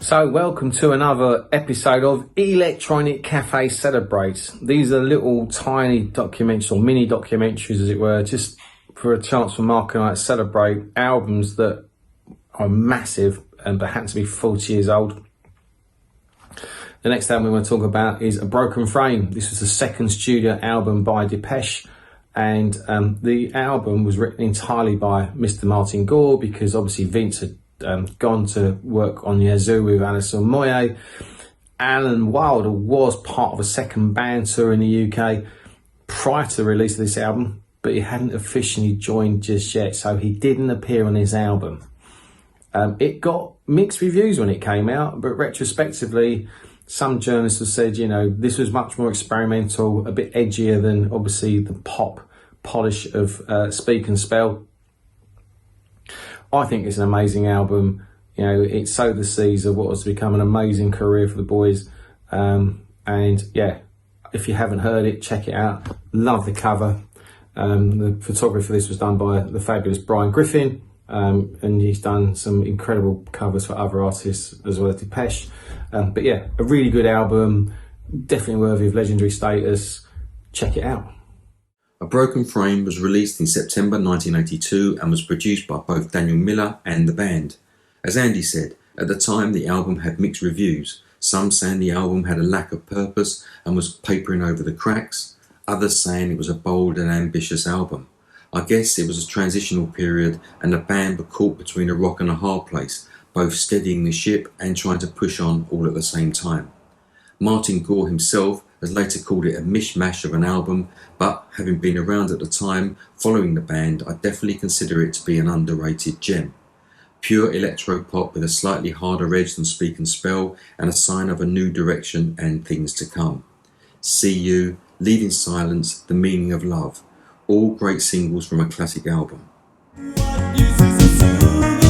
So welcome to another episode of Electronic Cafe Celebrates. These are little tiny documentaries or mini documentaries as it were, just for a chance for Mark and I to celebrate albums that are massive and perhaps to be 40 years old. The next album we want to talk about is A Broken Frame. This was the second studio album by Depeche, and the album was written entirely by Mr. Martin Gore because obviously Vince had gone to work on Yazoo with Alison Moyet. Alan Wilder was part of a second band tour in the UK prior to the release of this album, but he hadn't officially joined just yet, so he didn't appear on this album. It got mixed reviews when it came out, but retrospectively, some journalists have said, you know, this was much more experimental, a bit edgier than obviously the pop polish of Speak and Spell. I think it's an amazing album. You know, it sowed the seeds of what was to become an amazing career for the boys. And yeah, if you haven't heard it, check it out. Love the cover. The photography for this was done by the fabulous Brian Griffin. And he's done some incredible covers for other artists as well as Depeche. But yeah, a really good album, definitely worthy of legendary status. Check it out. A Broken Frame was released in September 1982 and was produced by both Daniel Miller and the band. As Andy said, at the time the album had mixed reviews, some saying the album had a lack of purpose and was papering over the cracks, others saying it was a bold and ambitious album. I guess it was a transitional period and the band were caught between a rock and a hard place, both steadying the ship and trying to push on all at the same time. Martin Gore himself has later called it a mishmash of an album, but having been around at the time following the band, I definitely consider it to be an underrated gem. Pure electro-pop with a slightly harder edge than Speak and Spell and a sign of a new direction and things to come. See You, Leaving Silence, The Meaning of Love, all great singles from a classic album. What use is a